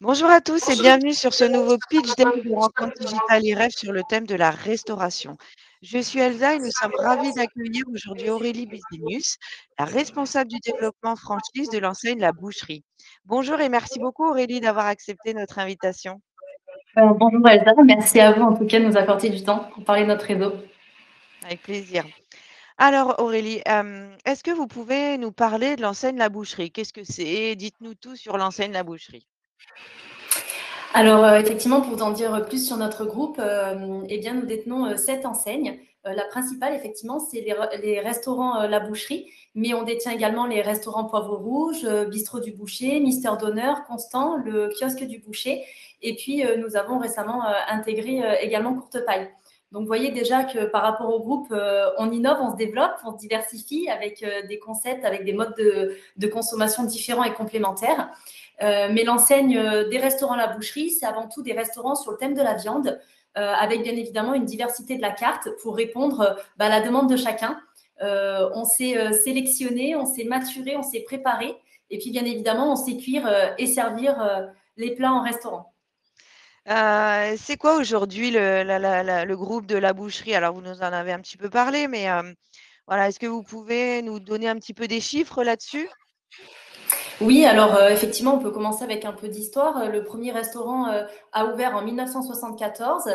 Bonjour à tous et bienvenue sur ce nouveau pitch day de Rencontre Digitale et Rêve sur le thème de la restauration. Je suis Elsa et nous sommes ravis d'accueillir aujourd'hui Aurélie Bizinius, la responsable du développement franchise de l'enseigne La Boucherie. Bonjour et merci beaucoup Aurélie d'avoir accepté notre invitation. Bonjour Elsa, merci à vous en tout cas de nous accorder du temps pour parler de notre réseau. Avec plaisir. Alors Aurélie, est-ce que vous pouvez nous parler de l'enseigne La Boucherie? Qu'est-ce que c'est? Dites-nous tout sur l'enseigne La Boucherie. Alors effectivement, pour t'en dire plus sur notre groupe, eh bien nous détenons 7 enseignes. La principale, effectivement, c'est les restaurants La Boucherie, mais on détient également les restaurants Poivre Rouge, Bistrot du Boucher, Mister d'Honneur, Constant, le kiosque du Boucher, et puis nous avons récemment intégré également Courte Paille. Donc, vous voyez déjà que par rapport au groupe, on innove, on se développe, on se diversifie avec des concepts, avec des modes de consommation différents et complémentaires. Mais l'enseigne des restaurants La Boucherie, c'est avant tout des restaurants sur le thème de la viande, avec bien évidemment une diversité de la carte pour répondre à la demande de chacun. On s'est sélectionné, on s'est maturé, on s'est préparé, et puis bien évidemment, on sait cuire et servir les plats en restaurant. C'est quoi aujourd'hui le groupe de La Boucherie? Alors vous nous en avez un petit peu parlé, mais voilà, est-ce que vous pouvez nous donner un petit peu des chiffres là-dessus? Oui, alors effectivement, on peut commencer avec un peu d'histoire. Le premier restaurant a ouvert en 1974.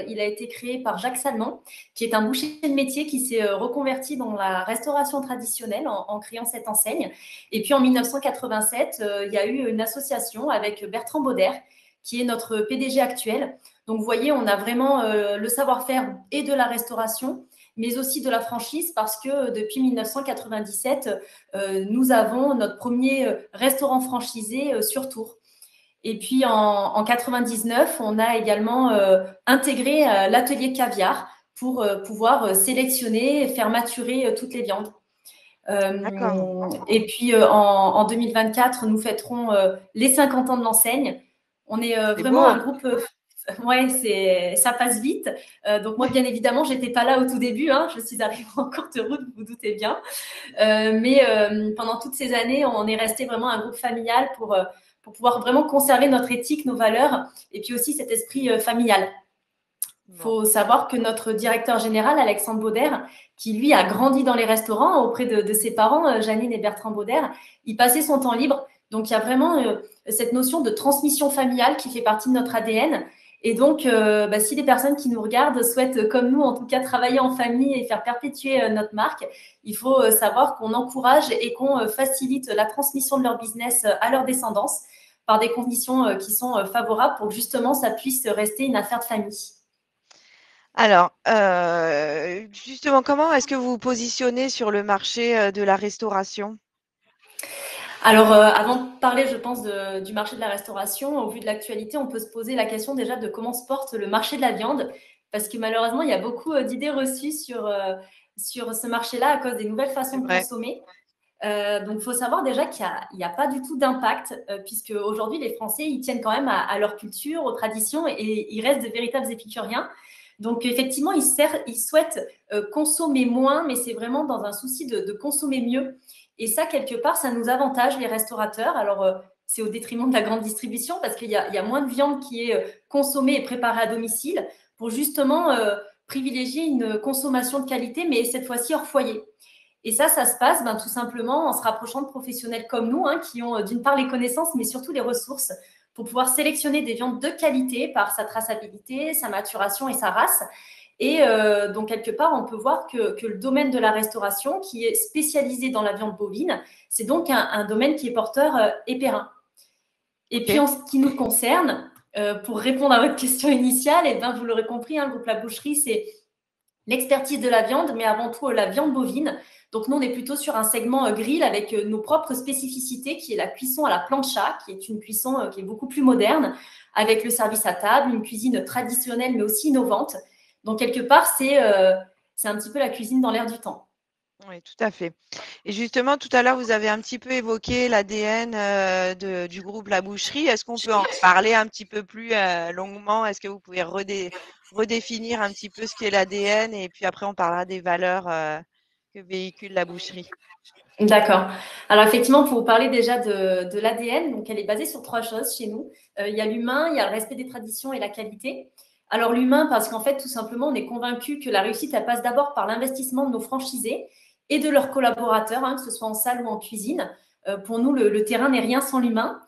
Il a été créé par Jacques Salmon, qui est un boucher de métier qui s'est reconverti dans la restauration traditionnelle en créant cette enseigne. Et puis en 1987, il y a eu une association avec Bertrand Bauder, qui est notre PDG actuel. Donc vous voyez, on a vraiment le savoir-faire et de la restauration, mais aussi de la franchise, parce que depuis 1997, nous avons notre premier restaurant franchisé sur Tours. Et puis en 99, on a également intégré l'atelier caviar pour pouvoir sélectionner et faire maturer toutes les viandes. D'accord, Et puis en 2024, nous fêterons les 50 ans de l'enseigne. On est c'est vraiment un beau. groupe. Ouais, ça passe vite. Donc moi, bien évidemment, j'étais pas là au tout début. Hein. Je suis arrivée en courte route, vous vous doutez bien. Mais pendant toutes ces années, on est resté vraiment un groupe familial pour pouvoir vraiment conserver notre éthique, nos valeurs, et puis aussi cet esprit familial. Il Bon, faut savoir que notre directeur général, Alexandre Bauder, qui lui a grandi dans les restaurants auprès de ses parents, Janine et Bertrand Bauder, il passait son temps libre. Donc, il y a vraiment cette notion de transmission familiale qui fait partie de notre ADN. Et donc, si les personnes qui nous regardent souhaitent, comme nous, en tout cas, travailler en famille et faire perpétuer notre marque, il faut savoir qu'on encourage et qu'on facilite la transmission de leur business à leur descendance par des conditions qui sont favorables pour que justement ça puisse rester une affaire de famille. alors justement, comment est-ce que vous vous positionnez sur le marché de la restauration? Alors, avant de parler, je pense, du marché de la restauration, au vu de l'actualité, on peut se poser la question déjà de comment se porte le marché de la viande, parce que malheureusement, il y a beaucoup d'idées reçues sur ce marché-là à cause des nouvelles façons C'est de vrai. consommer. Donc, il faut savoir déjà qu'il n'y a pas du tout d'impact, puisque aujourd'hui, les Français, ils tiennent quand même à leur culture, aux traditions, et ils restent de véritables épicuriens. Donc, effectivement, ils souhaitent consommer moins, mais c'est vraiment dans un souci de consommer mieux. Et ça, quelque part, ça nous avantage, les restaurateurs. Alors, c'est au détriment de la grande distribution, parce qu'il y a moins de viande qui est consommée et préparée à domicile pour justement privilégier une consommation de qualité, mais cette fois-ci hors foyer. Et ça se passe tout simplement en se rapprochant de professionnels comme nous, hein, qui ont d'une part les connaissances, mais surtout les ressources pour pouvoir sélectionner des viandes de qualité par sa traçabilité, sa maturation et sa race. Et donc, quelque part, on peut voir que le domaine de la restauration, qui est spécialisé dans la viande bovine, c'est donc un domaine qui est porteur et périn. Et puis, OK. en ce qui nous concerne, pour répondre à votre question initiale, eh ben, vous l'aurez compris, hein, le groupe La Boucherie, c'est l'expertise de la viande, mais avant tout la viande bovine. Donc nous, on est plutôt sur un segment grill avec nos propres spécificités, qui est la cuisson à la plancha, qui est une cuisson qui est beaucoup plus moderne, avec le service à table, une cuisine traditionnelle, mais aussi innovante. Donc quelque part, c'est un petit peu la cuisine dans l'air du temps. Oui, tout à fait. Et justement, tout à l'heure, vous avez un petit peu évoqué l'ADN du groupe La Boucherie. Est-ce qu'on peut en parler un petit peu plus longuement? Est-ce que vous pouvez redéfinir un petit peu ce qu'est l'ADN et puis après, on parlera des valeurs que véhicule la boucherie? D'accord. Alors effectivement, pour vous parler déjà de l'ADN, donc elle est basée sur 3 choses chez nous. Il y a l'humain, il y a le respect des traditions et la qualité. Alors l'humain, parce qu'en fait, tout simplement, on est convaincu que la réussite, elle passe d'abord par l'investissement de nos franchisés et de leurs collaborateurs, hein, que ce soit en salle ou en cuisine. Pour nous, le terrain n'est rien sans l'humain.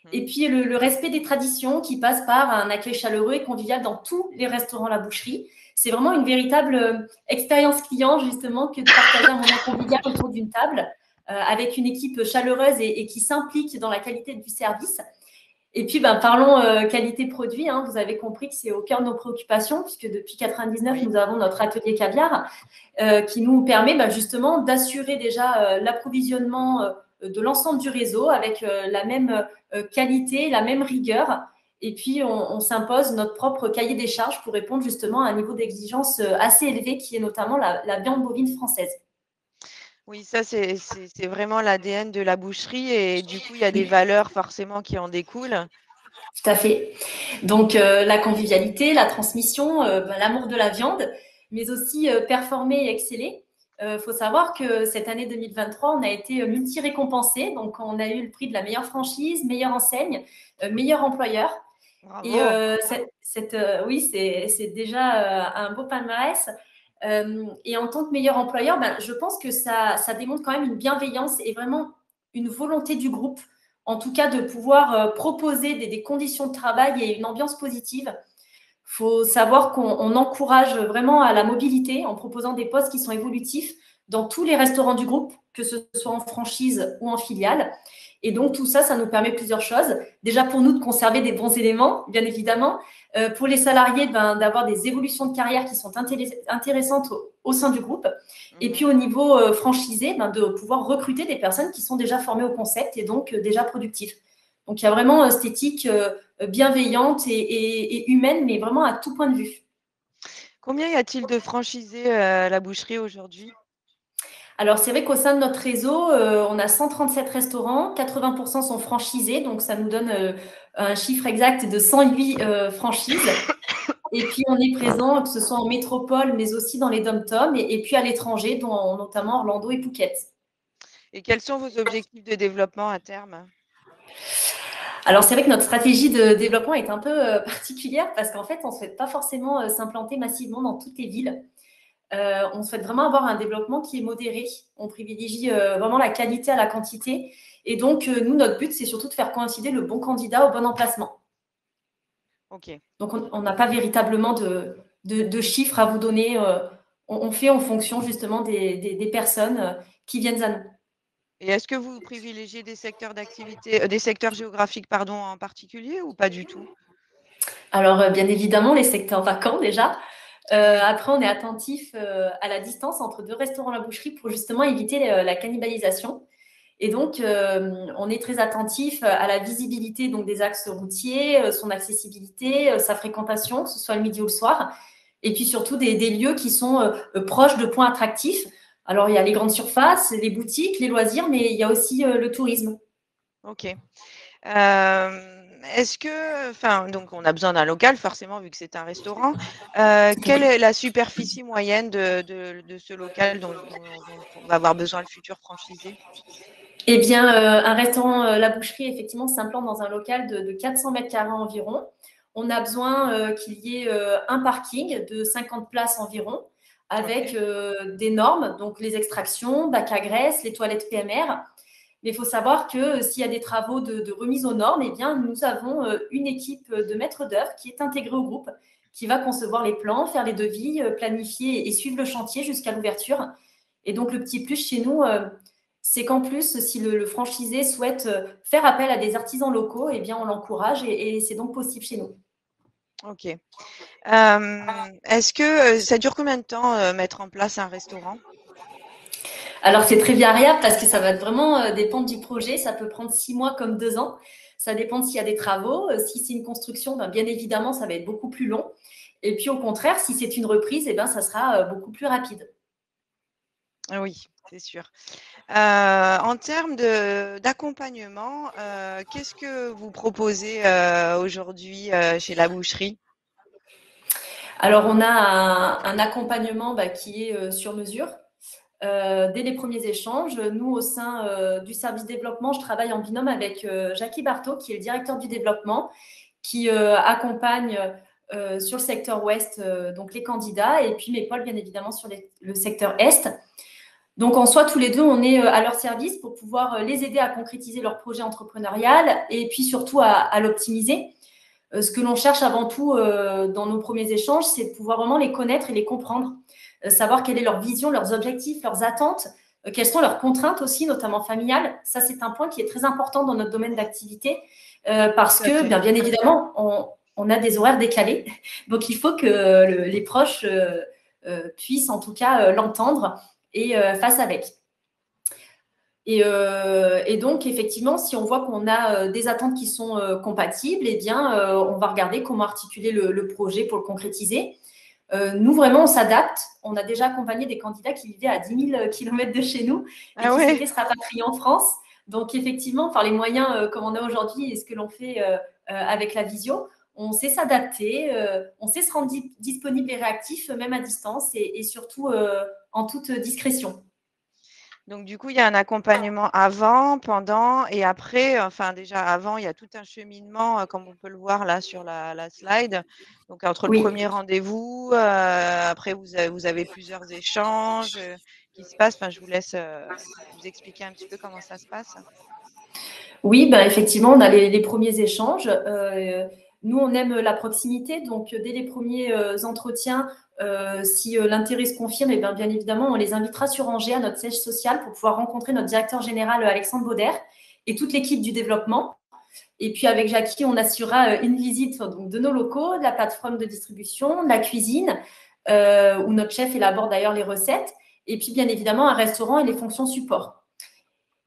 Mmh. Et puis le respect des traditions qui passe par un accueil chaleureux et convivial dans tous les restaurants La Boucherie. C'est vraiment une véritable expérience client, justement, que de partager un moment convivial autour d'une table avec une équipe chaleureuse et qui s'implique dans la qualité du service. Et puis, parlons qualité produit. Hein, vous avez compris que c'est au cœur de nos préoccupations, puisque depuis 99, Oui. nous avons notre atelier caviar qui nous permet justement d'assurer déjà l'approvisionnement de l'ensemble du réseau avec la même qualité, la même rigueur. Et puis, on s'impose notre propre cahier des charges pour répondre justement à un niveau d'exigence assez élevé qui est notamment la viande bovine française. Oui, ça, c'est vraiment l'ADN de la boucherie et du coup, il y a des Oui, valeurs forcément qui en découlent. tout à fait. Donc, la convivialité, la transmission, l'amour de la viande, mais aussi performer et exceller. Il faut savoir que cette année 2023, on a été multi-récompensé. Donc, on a eu le prix de la meilleure franchise, meilleure enseigne, meilleur employeur. Et Bravo! oui, c'est déjà un beau palmarès. Et en tant que meilleur employeur, je pense que ça démontre quand même une bienveillance et vraiment une volonté du groupe, en tout cas de pouvoir proposer des conditions de travail et une ambiance positive. Il faut savoir qu'on encourage vraiment à la mobilité en proposant des postes qui sont évolutifs dans tous les restaurants du groupe, que ce soit en franchise ou en filiale. Et donc, tout ça, ça nous permet plusieurs choses. Déjà, pour nous, de conserver des bons éléments, bien évidemment. Pour les salariés, d'avoir des évolutions de carrière qui sont intéressantes au sein du groupe. Et puis, Mmh. au niveau franchisé, de pouvoir recruter des personnes qui sont déjà formées au concept et donc déjà productives. Donc, il y a vraiment esthétique bienveillante et humaine, mais vraiment à tout point de vue. Combien y a-t-il de franchisés, à la boucherie aujourd'hui? Alors, c'est vrai qu'au sein de notre réseau, on a 137 restaurants, 80% sont franchisés, donc ça nous donne un chiffre exact de 108 franchises. Et puis, on est présent, que ce soit en métropole, mais aussi dans les dom-toms, et puis à l'étranger, dont notamment Orlando et Phuket. Et quels sont vos objectifs de développement à terme? Alors, c'est vrai que notre stratégie de développement est un peu particulière parce qu'en fait, on ne souhaite pas forcément s'implanter massivement dans toutes les villes. On souhaite vraiment avoir un développement qui est modéré. On privilégie vraiment la qualité à la quantité. Et donc, nous, notre but, c'est surtout de faire coïncider le bon candidat au bon emplacement. OK. Donc, on n'a pas véritablement de chiffres à vous donner. On fait en fonction justement des personnes qui viennent à nous. Et est-ce que vous privilégiez des secteurs d'activité, des secteurs géographiques, pardon, en particulier ou pas du tout? Alors, bien évidemment, les secteurs vacants déjà. Oui. Après, on est attentif à la distance entre deux restaurants La Boucherie pour justement éviter la cannibalisation. Et donc, on est très attentif à la visibilité donc, des axes routiers, son accessibilité, sa fréquentation, que ce soit le midi ou le soir, et puis surtout des lieux qui sont proches de points attractifs. Alors, il y a les grandes surfaces, les boutiques, les loisirs, mais il y a aussi le tourisme. OK. Est-ce que enfin, donc on a besoin d'un local forcément vu que c'est un restaurant. Quelle est la superficie moyenne de ce local dont on va avoir besoin le futur franchisé? Eh bien, un restaurant La Boucherie, effectivement, s'implante dans un local de 400 mètres carrés environ. On a besoin qu'il y ait un parking de 50 places environ, avec OK. des normes, donc les extractions, bac à graisse, les toilettes PMR. Mais il faut savoir que s'il y a des travaux de remise aux normes, eh bien, nous avons une équipe de maîtres d'œuvre qui est intégrée au groupe, qui va concevoir les plans, faire les devis, planifier et suivre le chantier jusqu'à l'ouverture. Et donc, le petit plus chez nous, c'est qu'en plus, si le franchisé souhaite faire appel à des artisans locaux, eh bien, on l'encourage et c'est donc possible chez nous. OK. Est-ce que, ça dure combien de temps, mettre en place un restaurant? Alors, c'est très variable parce que ça va vraiment dépendre du projet. Ça peut prendre 6 mois comme 2 ans. Ça dépend s'il y a des travaux. Si c'est une construction, bien évidemment, ça va être beaucoup plus long. Et puis, au contraire, si c'est une reprise, eh bien, ça sera beaucoup plus rapide. Oui, c'est sûr. En termes d'accompagnement, qu'est-ce que vous proposez, aujourd'hui, chez la boucherie? Alors, on a un accompagnement qui est sur mesure. dès les premiers échanges. Nous, au sein du service développement, je travaille en binôme avec Jackie Barthaud, qui est le directeur du développement, qui accompagne sur le secteur ouest donc les candidats, et puis m'épaule bien évidemment sur le secteur est. Donc, en soi, tous les deux, on est à leur service pour pouvoir les aider à concrétiser leur projet entrepreneurial et puis surtout à l'optimiser. Ce que l'on cherche avant tout dans nos premiers échanges, c'est de pouvoir vraiment les connaître et les comprendre, savoir quelle est leur vision, leurs objectifs, leurs attentes, quelles sont leurs contraintes aussi, notamment familiales. Ça, c'est un point qui est très important dans notre domaine d'activité parce Tout à que, fait. bien évidemment, on a des horaires décalés. Donc, il faut que les proches puissent en tout cas l'entendre et fassent avec. Et donc, effectivement, si on voit qu'on a des attentes qui sont compatibles, eh bien, on va regarder comment articuler le projet pour le concrétiser. Nous, vraiment, on s'adapte. On a déjà accompagné des candidats qui vivaient à 10 000 km de chez nous et Ah qui ouais? souhaitaient se rapatrier en France. Donc, effectivement, par les moyens comme on a aujourd'hui et ce que l'on fait avec la visio, on sait s'adapter, on sait se rendre disponible et réactif, même à distance et surtout en toute discrétion. Donc, du coup, il y a un accompagnement avant, pendant et après. Enfin, déjà avant, il y a tout un cheminement, comme on peut le voir là sur la slide. Donc, entre le Oui. premier rendez-vous, après, vous avez plusieurs échanges qui se passent. Enfin, je vous laisse vous expliquer un petit peu comment ça se passe. Oui, ben effectivement, on a les premiers échanges. Nous, on aime la proximité. Donc, dès les premiers entretiens, si l'intérêt se confirme, eh bien évidemment, on les invitera sur Angers à notre siège social pour pouvoir rencontrer notre directeur général Alexandre Bauder et toute l'équipe du développement. Et puis, avec Jackie, on assurera une visite donc, de nos locaux, de la plateforme de distribution, de la cuisine, où notre chef élabore d'ailleurs les recettes. Et puis, bien évidemment, un restaurant et les fonctions support.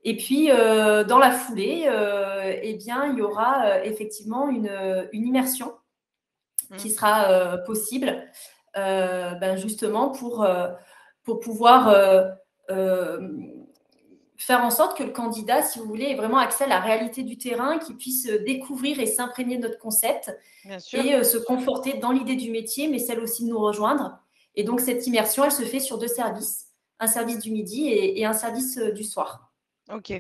Et puis, dans la foulée, eh bien, il y aura effectivement une immersion qui sera possible, justement pour pouvoir faire en sorte que le candidat, si vous voulez, ait vraiment accès à la réalité du terrain, qu'il puisse découvrir et s'imprégner de notre concept Bien sûr. et se conforter dans l'idée du métier, mais celle aussi de nous rejoindre. Et donc, cette immersion, elle se fait sur 2 services, un service du midi et un service du soir. OK.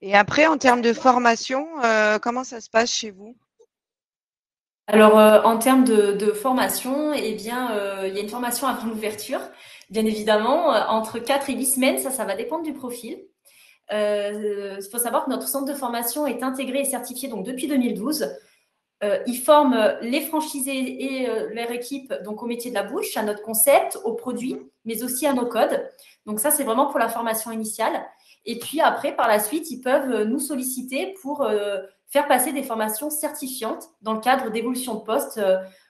Et après, en termes de formation, comment ça se passe chez vous? Alors, en termes de formation, eh bien, il y a une formation avant l'ouverture, bien évidemment, entre 4 et 8 semaines, ça va dépendre du profil. Il faut savoir que notre centre de formation est intégré et certifié donc depuis 2012. Il forme les franchisés et leur équipe donc au métier de la bouche, à notre concept, aux produits, mais aussi à nos codes. Donc ça, c'est vraiment pour la formation initiale. Et puis après, par la suite, ils peuvent nous solliciter pour faire passer des formations certifiantes dans le cadre d'évolution de poste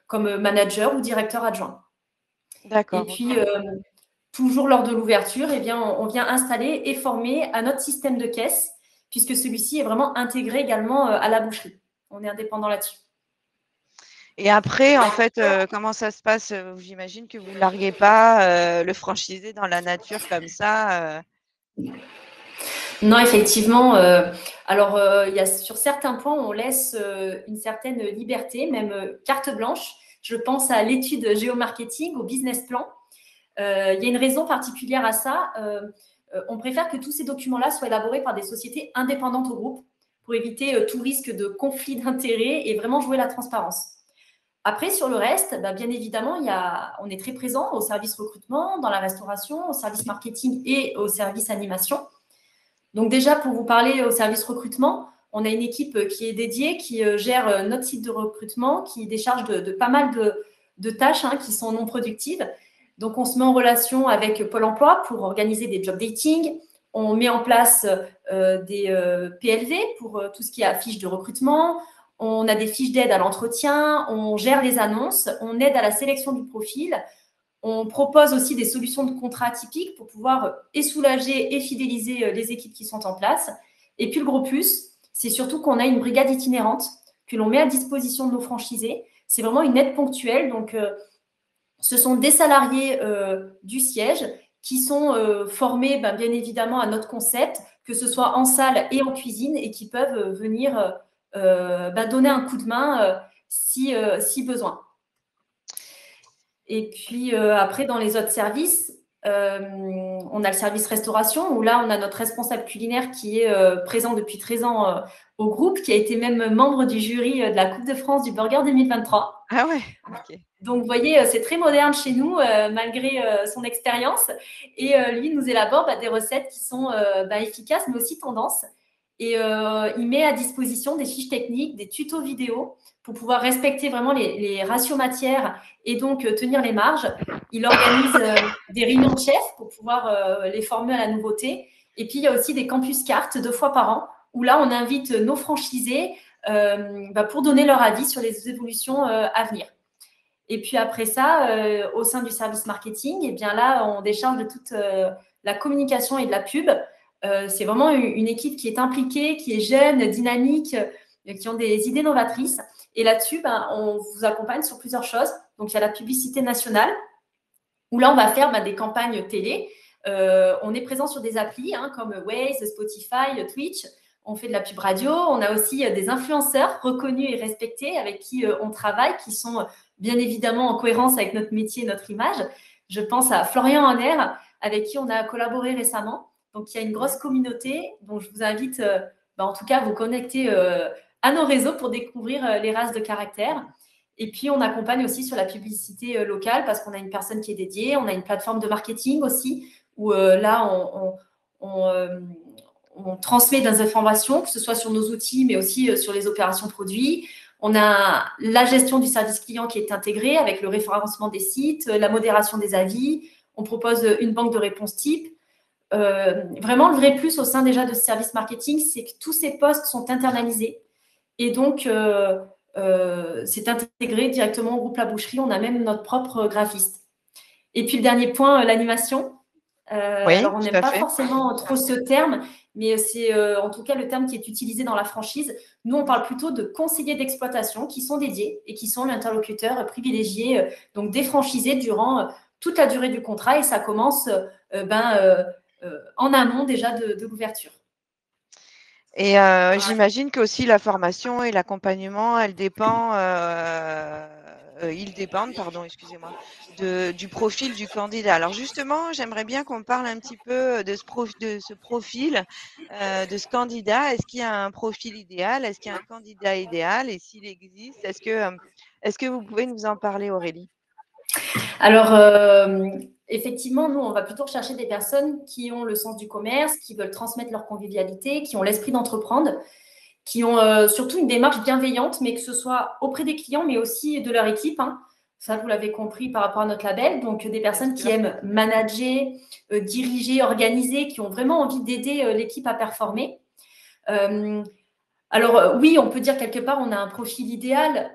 comme manager ou directeur adjoint. Et D'accord, puis, OK. toujours lors de l'ouverture, eh bien, on vient installer et former à notre système de caisse, puisque celui-ci est vraiment intégré également à la boucherie. On est indépendant là-dessus. Et après, en fait, comment ça se passe? J'imagine que vous larguez pas, le franchisé dans la nature comme ça, Non, effectivement. Alors, il y a, sur certains points, on laisse une certaine liberté, même carte blanche. Je pense à l'étude géomarketing, au business plan. Il y a une raison particulière à ça. On préfère que tous ces documents-là soient élaborés par des sociétés indépendantes au groupe pour éviter tout risque de conflit d'intérêts et vraiment jouer la transparence. Après, sur le reste, bien évidemment, on est très présent au service recrutement, dans la restauration, au service marketing et au service animation. Donc déjà, pour vous parler au service recrutement, on a une équipe qui est dédiée, qui gère notre site de recrutement, qui décharge de pas mal de tâches qui sont non productives. Donc, on se met en relation avec Pôle emploi pour organiser des job dating. On met en place des PLV pour tout ce qui est affiches de recrutement. On a des fiches d'aide à l'entretien. On gère les annonces. On aide à la sélection du profil. On propose aussi des solutions de contrat atypiques pour pouvoir et soulager et fidéliser les équipes qui sont en place. Et puis, le gros plus, c'est surtout qu'on a une brigade itinérante que l'on met à disposition de nos franchisés. C'est vraiment une aide ponctuelle. Donc, ce sont des salariés du siège qui sont formés bien évidemment à notre concept, que ce soit en salle et en cuisine, et qui peuvent venir donner un coup de main si besoin. Et puis après, dans les autres services, On a le service restauration où là, on a notre responsable culinaire qui est présent depuis 13 ans au groupe, qui a été même membre du jury de la Coupe de France du Burger 2023. Ah ouais, ok. Donc, vous voyez, c'est très moderne chez nous, malgré son expérience. Et lui nous élabore des recettes qui sont efficaces, mais aussi tendances. Et il met à disposition des fiches techniques, des tutos vidéo pour pouvoir respecter vraiment les ratios matières et donc tenir les marges. Il organise des réunions de chefs pour pouvoir les former à la nouveauté. Et puis, il y a aussi des campus cartes 2 fois par an où là, on invite nos franchisés pour donner leur avis sur les évolutions à venir. Et puis après ça, au sein du service marketing, eh bien là, on décharge de toute la communication et de la pub. C'est vraiment une équipe qui est impliquée, qui est jeune, dynamique, qui ont des idées novatrices. Et là-dessus, on vous accompagne sur plusieurs choses. Donc, il y a la publicité nationale, où là, on va faire des campagnes télé. On est présent sur des applis comme Waze, Spotify, Twitch. On fait de la pub radio. On a aussi des influenceurs reconnus et respectés avec qui on travaille, qui sont bien évidemment en cohérence avec notre métier et notre image. Je pense à Florian Honner, avec qui on a collaboré récemment. Donc, il y a une grosse communauté. Donc, je vous invite en tout cas à vous connecter à nos réseaux pour découvrir les races de caractère. Et puis, on accompagne aussi sur la publicité locale parce qu'on a une personne qui est dédiée. On a une plateforme de marketing aussi où là, on transmet des informations, que ce soit sur nos outils, mais aussi sur les opérations produits. On a la gestion du service client qui est intégrée avec le référencement des sites, la modération des avis. On propose une banque de réponses type. Vraiment, le vrai plus au sein déjà de ce service marketing, c'est que tous ces postes sont internalisés. Et donc, c'est intégré directement au groupe La Boucherie. On a même notre propre graphiste. Et puis, le dernier point, l'animation. Oui, Alors, on tout n'aime à pas fait. forcément trop ce terme, mais c'est en tout cas le terme qui est utilisé dans la franchise. Nous, on parle plutôt de conseillers d'exploitation qui sont dédiés et qui sont l'interlocuteur privilégié, donc des franchisés durant toute la durée du contrat. Et ça commence en amont déjà de l'ouverture. Et j'imagine qu'aussi la formation et l'accompagnement, ils dépendent, pardon, excusez-moi, du profil du candidat. Alors justement, j'aimerais bien qu'on parle un petit peu de ce profil, de ce candidat. Est-ce qu'il y a un profil idéal? Est-ce qu'il y a un candidat idéal? Et s'il existe, est-ce que vous pouvez nous en parler, Aurélie? Alors, effectivement, nous, on va plutôt rechercher des personnes qui ont le sens du commerce, qui veulent transmettre leur convivialité, qui ont l'esprit d'entreprendre, qui ont surtout une démarche bienveillante, mais que ce soit auprès des clients, mais aussi de leur équipe. Ça, vous l'avez compris par rapport à notre label. Donc, des Bien personnes qui sûr. aiment manager, diriger, organiser, qui ont vraiment envie d'aider l'équipe à performer. Alors, oui, on peut dire quelque part, on a un profil idéal,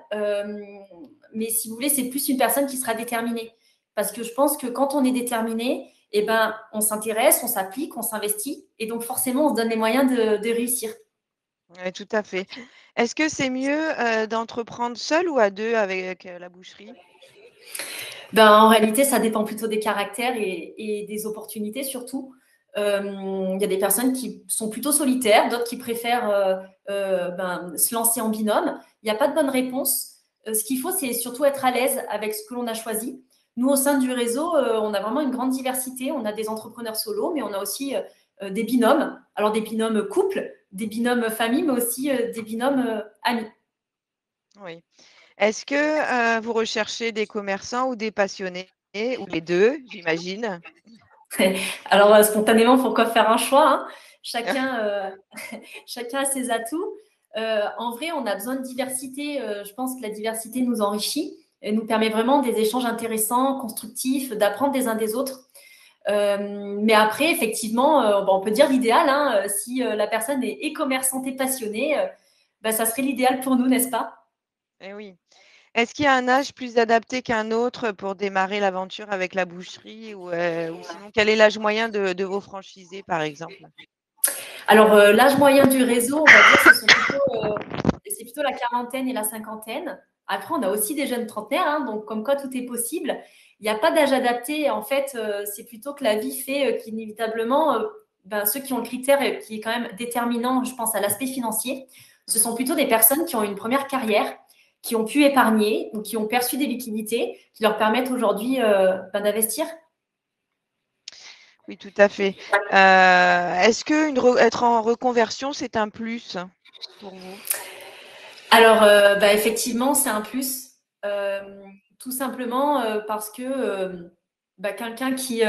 mais si vous voulez, c'est plus une personne qui sera déterminée. Parce que je pense que quand on est déterminé, on s'intéresse, on s'applique, on s'investit, et donc forcément, on se donne les moyens de réussir. Oui, tout à fait. Est-ce que c'est mieux d'entreprendre seul ou à deux avec la boucherie? En réalité, ça dépend plutôt des caractères et des opportunités surtout. Il y a des personnes qui sont plutôt solitaires, d'autres qui préfèrent se lancer en binôme. Il n'y a pas de bonne réponse. Ce qu'il faut, c'est surtout être à l'aise avec ce que l'on a choisi. Nous, au sein du réseau, on a vraiment une grande diversité. On a des entrepreneurs solos, mais on a aussi des binômes. Alors, des binômes couples, des binômes famille, mais aussi des binômes amis. Oui. Est-ce que vous recherchez des commerçants ou des passionnés ou les deux, j'imagine? Alors, spontanément, il faut quoi faire un choix. Chacun, chacun a ses atouts. En vrai, on a besoin de diversité. Je pense que la diversité nous enrichit et nous permet vraiment des échanges intéressants, constructifs, d'apprendre des uns des autres. Mais après, effectivement, on peut dire l'idéal. Si la personne est commerçante et passionnée, ça serait l'idéal pour nous, n'est-ce pas? Eh oui. Est-ce qu'il y a un âge plus adapté qu'un autre pour démarrer l'aventure avec la boucherie ou sinon quel est l'âge moyen de vos franchisés, par exemple? Alors, l'âge moyen du réseau, on va dire, c'est plutôt la quarantaine et la cinquantaine. Après, on a aussi des jeunes trentenaires, donc comme quoi tout est possible. Il n'y a pas d'âge adapté. En fait, c'est plutôt que la vie fait qu'inévitablement, ceux qui ont le critère qui est quand même déterminant, je pense à l'aspect financier, ce Mmh. sont plutôt des personnes qui ont une première carrière, qui ont pu épargner ou qui ont perçu des liquidités qui leur permettent aujourd'hui d'investir. Oui, tout à fait. Est-ce que être en reconversion, c'est un plus pour vous? Alors, bah, effectivement, c'est un plus, tout simplement parce que bah, quelqu'un qui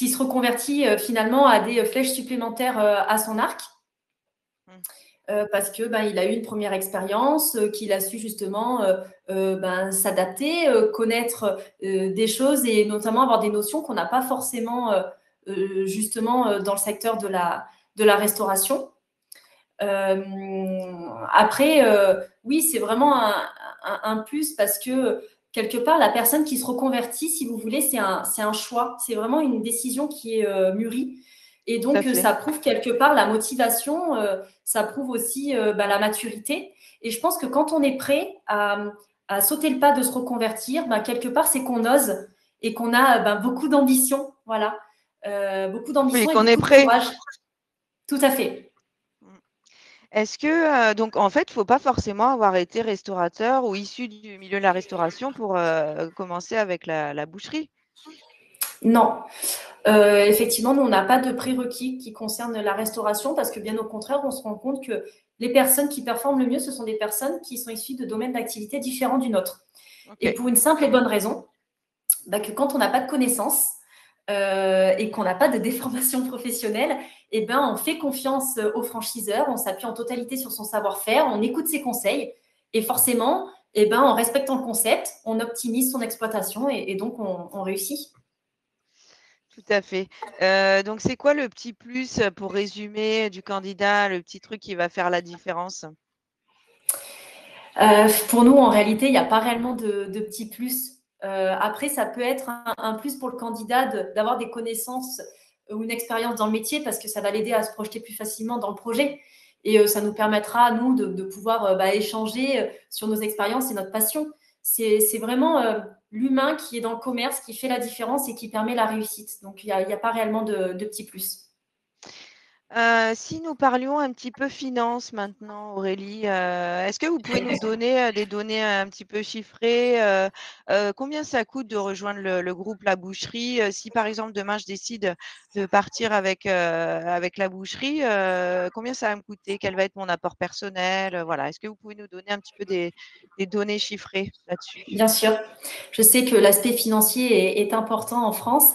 se reconvertit finalement a des flèches supplémentaires à son arc. Mmh. Parce que ben, il a eu une première expérience, qu'il a su justement ben, s'adapter, connaître des choses et notamment avoir des notions qu'on n'a pas forcément justement dans le secteur de la restauration. Après, oui, c'est vraiment un plus parce que quelque part, la personne qui se reconvertit, si vous voulez, c'est un choix. C'est vraiment une décision qui est mûrie. Et Tout à donc, fait. ça prouve quelque part la motivation, ça prouve aussi bah, la maturité. Et je pense que quand on est prêt à sauter le pas de se reconvertir, bah, quelque part, c'est qu'on ose et qu'on a bah, beaucoup d'ambition. Voilà. Beaucoup Oui, d'ambition et qu'on est beaucoup de prêt. courage. Tout à fait. Mmh. Est-ce que, donc en fait, il faut pas forcément avoir été restaurateur ou issu du milieu de la restauration pour, commencer avec la boucherie? Non, effectivement, nous, on n'a pas de prérequis qui concernent la restauration parce que bien au contraire, on se rend compte que les personnes qui performent le mieux, ce sont des personnes qui sont issues de domaines d'activité différents du nôtre. Et OK, pour une simple et bonne raison, bah, que quand on n'a pas de connaissances et qu'on n'a pas de déformation professionnelle, eh ben, on fait confiance au franchiseur, on s'appuie en totalité sur son savoir-faire, on écoute ses conseils et forcément, eh ben, en respectant le concept, on optimise son exploitation et donc on réussit. tout à fait. Donc c'est quoi le petit plus, pour résumer, du candidat, le petit truc qui va faire la différence? Pour nous, en réalité, il n'y a pas réellement de petits plus. Après, ça peut être un plus pour le candidat d'avoir des connaissances ou une expérience dans le métier parce que ça va l'aider à se projeter plus facilement dans le projet. Et ça nous permettra, nous, de pouvoir bah, échanger sur nos expériences et notre passion. C'est vraiment l'humain qui est dans le commerce qui fait la différence et qui permet la réussite. Donc, il y a pas réellement de petits plus. Si nous parlions un petit peu finances maintenant, Aurélie, est-ce que vous pouvez nous donner, des données un petit peu chiffrées? Combien ça coûte de rejoindre le groupe La Boucherie? Si par exemple demain je décide de partir avec la boucherie, combien ça va me coûter? Quel va être mon apport personnel? Voilà. Est-ce que vous pouvez nous donner un petit peu des données chiffrées là-dessus? Bien sûr. Je sais que l'aspect financier est important en France.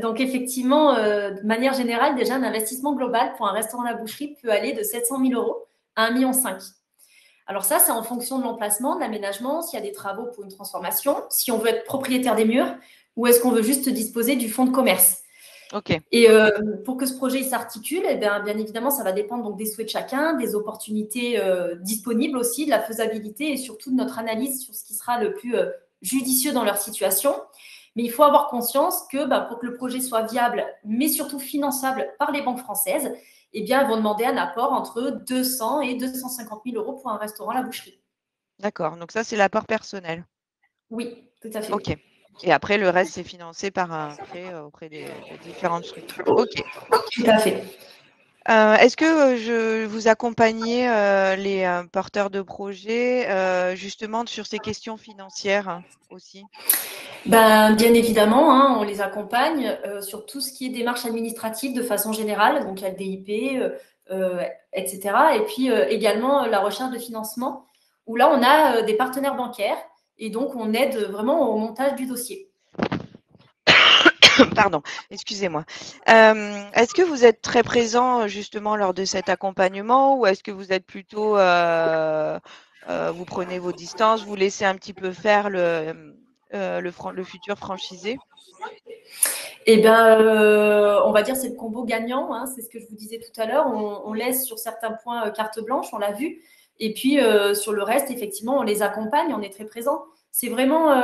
Donc, effectivement, de manière générale, déjà, un investissement global pour un restaurant à la boucherie peut aller de 700 000 euros à 1,5 million. Alors ça, c'est en fonction de l'emplacement, de l'aménagement, s'il y a des travaux pour une transformation, si on veut être propriétaire des murs ou est-ce qu'on veut juste disposer du fonds de commerce. OK. Et pour que ce projet s'articule, eh bien évidemment, ça va dépendre donc des souhaits de chacun, des opportunités disponibles aussi, de la faisabilité et surtout de notre analyse sur ce qui sera le plus judicieux dans leur situation. Mais il faut avoir conscience que bah, pour que le projet soit viable, mais surtout finançable par les banques françaises, eh bien, elles vont demander un apport entre 200 et 250 000 euros pour un restaurant à la boucherie. D'accord. Donc ça, c'est l'apport personnel. Oui, tout à fait. OK. Et après le reste, c'est financé par un prêt, auprès de différentes structures. OK. Tout à fait. Est-ce que, vous accompagnez, les, porteurs de projets, justement sur ces questions financières aussi? Ben, bien évidemment, hein, on les accompagne sur tout ce qui est démarche administrative de façon générale, donc il y a le DIP, etc. Et puis également la recherche de financement, où là, on a des partenaires bancaires et donc on aide vraiment au montage du dossier. Pardon, excusez-moi. Est-ce que vous êtes très présent, justement lors de cet accompagnement ou est-ce que vous êtes plutôt, vous prenez vos distances, vous laissez un petit peu faire le futur franchisé? Eh bien, on va dire c'est le combo gagnant, hein, c'est ce que je vous disais tout à l'heure. On laisse sur certains points carte blanche, on l'a vu. Et puis sur le reste, effectivement, on les accompagne, on est très présent. C'est vraiment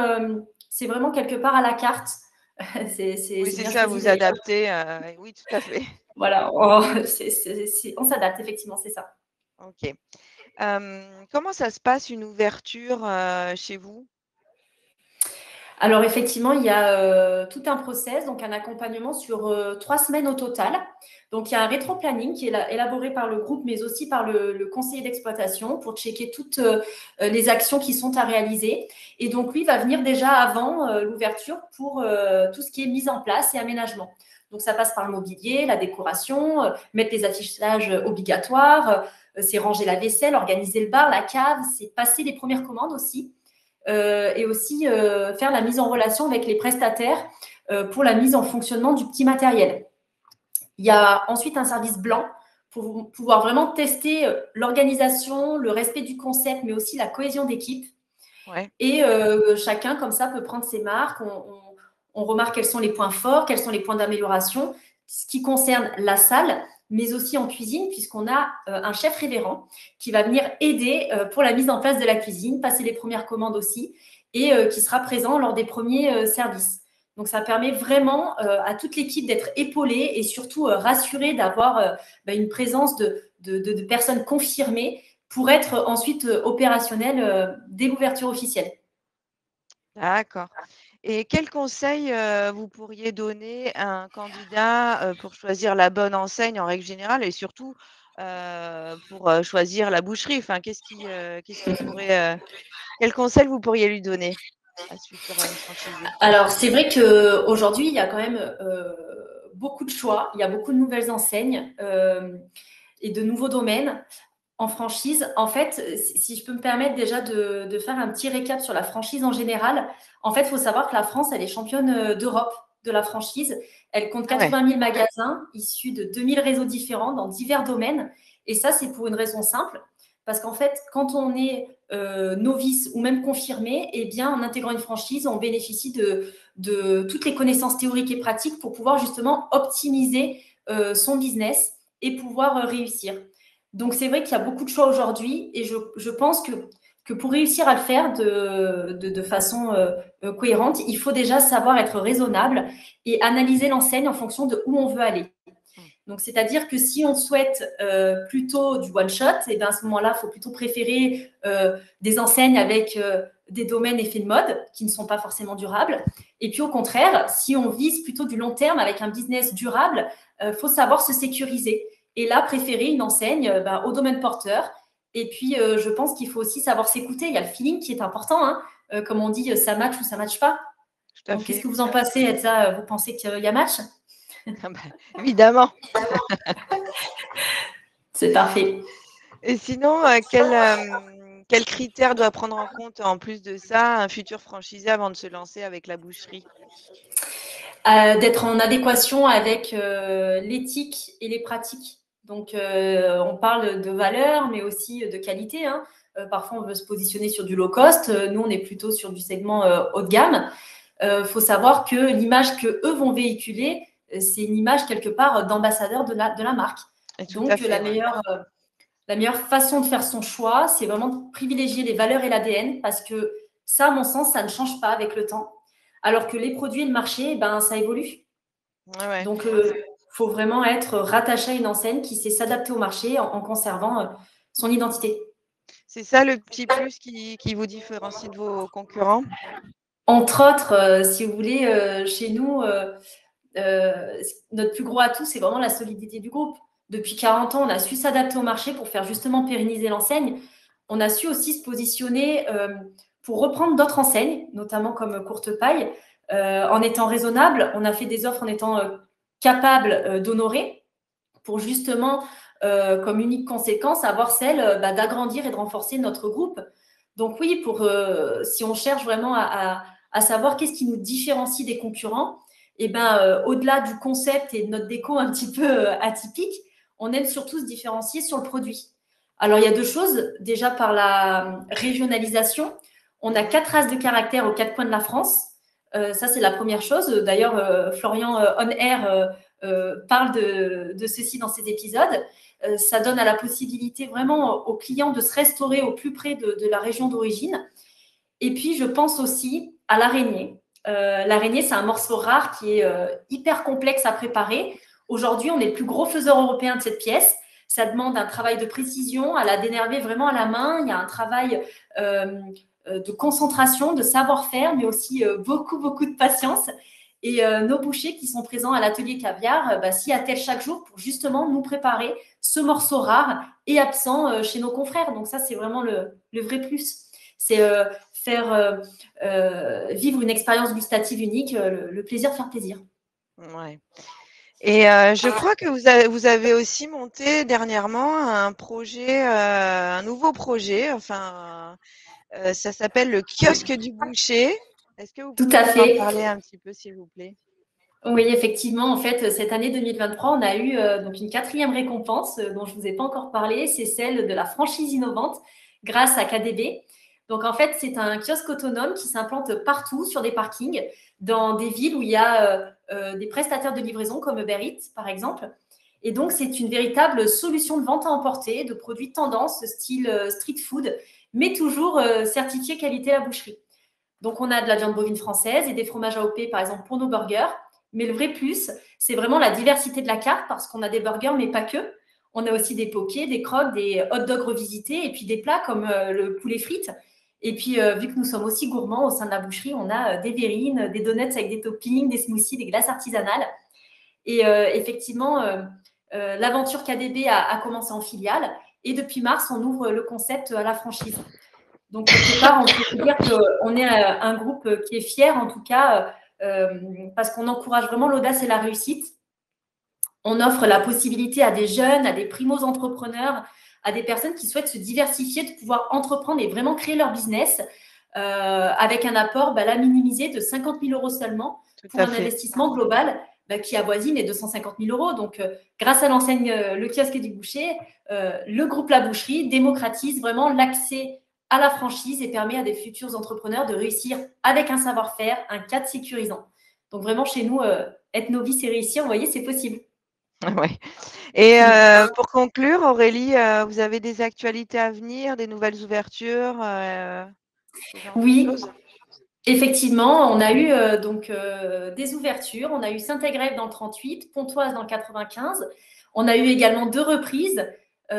quelque part à la carte. Oui, C'est c'est bien ça, choisi vous d'ailleurs. adaptez, oui, tout à fait. Voilà, on s'adapte, effectivement, c'est ça. OK. Comment ça se passe une ouverture, chez vous? Alors effectivement, il y a tout un process, donc un accompagnement sur 3 semaines au total. Donc il y a un rétro-planning qui est élaboré par le groupe, mais aussi par le conseiller d'exploitation pour checker toutes les actions qui sont à réaliser. Et donc lui va venir déjà avant l'ouverture pour tout ce qui est mise en place et aménagement. Donc ça passe par le mobilier, la décoration, mettre les affichages obligatoires, c'est ranger la vaisselle, organiser le bar, la cave, c'est passer les premières commandes aussi. Et aussi faire la mise en relation avec les prestataires pour la mise en fonctionnement du petit matériel. Il y a ensuite un service blanc pour pouvoir vraiment tester l'organisation, le respect du concept, mais aussi la cohésion d'équipe. Ouais. Et chacun, comme ça, peut prendre ses marques. On remarque quels sont les points forts, quels sont les points d'amélioration. Ce qui concerne la salle, mais aussi en cuisine, puisqu'on a un chef révérend qui va venir aider pour la mise en place de la cuisine, passer les premières commandes aussi, et qui sera présent lors des premiers services. Donc, ça permet vraiment à toute l'équipe d'être épaulée et surtout rassurée d'avoir une présence de personnes confirmées pour être ensuite opérationnel dès l'ouverture officielle. D'accord. Et quels conseils, vous pourriez donner à un candidat, pour choisir la bonne enseigne en règle générale et surtout, pour, choisir la boucherie? Enfin, qu'est-ce qui pourrait, quels conseils vous pourriez lui donner à ce futur, franchisé? Alors, c'est vrai qu'aujourd'hui, il y a quand même beaucoup de choix, il y a beaucoup de nouvelles enseignes et de nouveaux domaines en franchise. En fait, si je peux me permettre déjà de faire un petit récap sur la franchise en général, en fait, il faut savoir que la France, elle est championne d'Europe de la franchise. Elle compte Ah ouais, 80 000 magasins issus de 2000 réseaux différents dans divers domaines. Et ça, c'est pour une raison simple. Parce qu'en fait, quand on est novice ou même confirmé, eh bien, en intégrant une franchise, on bénéficie de toutes les connaissances théoriques et pratiques pour pouvoir justement optimiser son business et pouvoir réussir. Donc, c'est vrai qu'il y a beaucoup de choix aujourd'hui et je pense que pour réussir à le faire de façon cohérente, il faut déjà savoir être raisonnable et analyser l'enseigne en fonction de où on veut aller. mmh, Donc, c'est-à-dire que si on souhaite plutôt du one-shot, et bien à ce moment-là, il faut plutôt préférer des enseignes avec des domaines effets de mode qui ne sont pas forcément durables. Et puis au contraire, si on vise plutôt du long terme avec un business durable, faut savoir se sécuriser. Et là, préférer une enseigne au domaine porteur. Et puis, je pense qu'il faut aussi savoir s'écouter. Il y a le feeling qui est important. Hein. Comme on dit, ça match ou ça match pas. tout à Donc, qu'est-ce fait. que vous en pensez, Elsa? Vous pensez qu'il y a match? Ah bah, évidemment. C'est parfait. Et sinon, quels critères doit prendre en compte, en plus de ça, un futur franchisé avant de se lancer avec la boucherie? D'être en adéquation avec l'éthique et les pratiques. Donc, on parle de valeur, mais aussi de qualité. Hein. Parfois, on veut se positionner sur du low cost. Nous, on est plutôt sur du segment haut de gamme. Faut savoir que l'image que eux vont véhiculer, c'est une image quelque part d'ambassadeur de la marque. Et tout à Donc, fait, ouais. la meilleure façon de faire son choix, c'est vraiment de privilégier les valeurs et l'ADN parce que ça, à mon sens, ça ne change pas avec le temps. Alors que les produits et le marché, ben, ça évolue. Ouais, ouais. Donc, faut vraiment être rattaché à une enseigne qui sait s'adapter au marché en conservant son identité. C'est ça le petit plus qui vous différencie de vos concurrents? Entre autres, si vous voulez, chez nous, notre plus gros atout, c'est vraiment la solidité du groupe. Depuis 40 ans, on a su s'adapter au marché pour faire justement pérenniser l'enseigne. On a su aussi se positionner pour reprendre d'autres enseignes, notamment comme Courte Paille, en étant raisonnable. On a fait des offres en étant capable d'honorer pour justement, comme unique conséquence, avoir celle d'agrandir et de renforcer notre groupe. Donc oui, si on cherche vraiment à savoir qu'est-ce qui nous différencie des concurrents, et au-delà du concept et de notre déco un petit peu atypique, on aime surtout se différencier sur le produit. Alors, il y a deux choses. Déjà, par la régionalisation, on a Mmh. 4 races de caractère aux 4 coins de la France. Ça, c'est la première chose. D'ailleurs, Florian On Air parle de ceci dans ses épisodes. Ça donne à la possibilité vraiment aux clients de se restaurer au plus près de la région d'origine. Et puis, je pense aussi à l'araignée. L'araignée, c'est un morceau rare qui est hyper complexe à préparer. Aujourd'hui, on est le plus gros faiseur européen de cette pièce. Ça demande un travail de précision, à la dénerver vraiment à la main. Il y a un travail de concentration, de savoir-faire, mais aussi beaucoup, beaucoup de patience. Et nos bouchers qui sont présents à l'atelier caviar s'y attellent chaque jour pour justement nous préparer ce morceau rare et absent chez nos confrères. Donc ça, c'est vraiment le vrai plus. C'est faire vivre une expérience gustative unique, le plaisir de faire plaisir. Ouais. Et je crois que vous avez aussi monté dernièrement un projet, un nouveau projet, enfin, ça s'appelle le kiosque du boucher. Est-ce que vous Tout pouvez à nous en fait. parler un petit peu, s'il vous plaît? Oui, effectivement, en fait, cette année 2023, on a eu donc une quatrième récompense dont je ne vous ai pas encore parlé, c'est celle de la franchise innovante grâce à KDB. Donc, en fait, c'est un kiosque autonome qui s'implante partout sur des parkings, dans des villes où il y a des prestataires de livraison comme Uber Eats, par exemple. Et donc, c'est une véritable solution de vente à emporter de produits tendance, style street food, mais toujours certifié qualité la boucherie. Donc, on a de la viande bovine française et des fromages AOP, par exemple, pour nos burgers. Mais le vrai plus, c'est vraiment la diversité de la carte parce qu'on a des burgers, mais pas que. On a aussi des pokés, des croques, des hot dogs revisités et puis des plats comme le poulet frites. Et puis, vu que nous sommes aussi gourmands au sein de la boucherie, on a des verrines, des donuts avec des toppings, des smoothies, des glaces artisanales. Et effectivement, l'aventure KDB a commencé en filiale. Et depuis mars, on ouvre le concept à la franchise. Donc, quelque part, on peut dire qu'on est un groupe qui est fier, en tout cas, parce qu'on encourage vraiment l'audace et la réussite. On offre la possibilité à des jeunes, à des primos-entrepreneurs, à des personnes qui souhaitent se diversifier, de pouvoir entreprendre et vraiment créer leur business avec un apport là, minimisé de 50 000 euros seulement Tout pour à un fait. investissement global qui avoisine les 250 000 euros. Donc, grâce à l'enseigne Le Kiosque du Boucher, le groupe La Boucherie démocratise vraiment l'accès à la franchise et permet à des futurs entrepreneurs de réussir avec un savoir-faire, un cadre sécurisant. Donc, vraiment, chez nous, être novice et réussir, vous voyez, c'est possible. Ouais. Et pour conclure, Aurélie, vous avez des actualités à venir, des nouvelles ouvertures, ce genre de Oui, choses? effectivement, on a eu des ouvertures. On a eu Saint-Agrève dans le 38, Pontoise dans le 95. On a eu également 2 reprises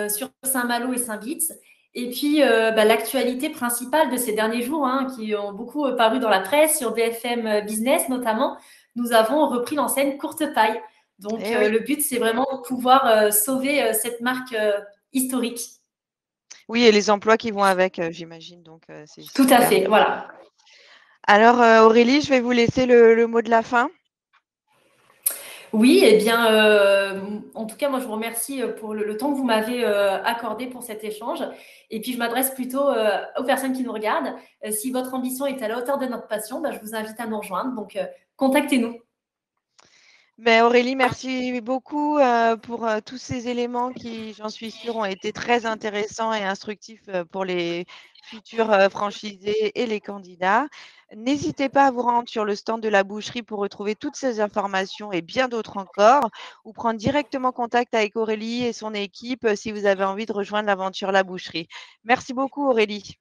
sur Saint-Malo et Saint-Vitz. Et puis, l'actualité principale de ces derniers jours, qui ont beaucoup paru dans la presse, sur BFM Business notamment, nous avons repris l'enseigne Courte Paille. Donc, Eh oui. le but, c'est vraiment de pouvoir sauver cette marque historique. Oui, et les emplois qui vont avec, j'imagine, donc c'est Tout à super. fait, voilà. Alors, Aurélie, je vais vous laisser le mot de la fin. Oui, eh bien, en tout cas, moi, je vous remercie pour le temps que vous m'avez accordé pour cet échange. Et puis, je m'adresse plutôt aux personnes qui nous regardent. Si votre ambition est à la hauteur de notre passion, je vous invite à nous rejoindre. Donc, contactez-nous. Ben, Aurélie, merci beaucoup pour tous ces éléments qui, j'en suis sûre, ont été très intéressants et instructifs pour les futurs franchisés et les candidats. N'hésitez pas à vous rendre sur le stand de la boucherie pour retrouver toutes ces informations et bien d'autres encore, ou prendre directement contact avec Aurélie et son équipe si vous avez envie de rejoindre l'aventure La Boucherie. Merci beaucoup, Aurélie.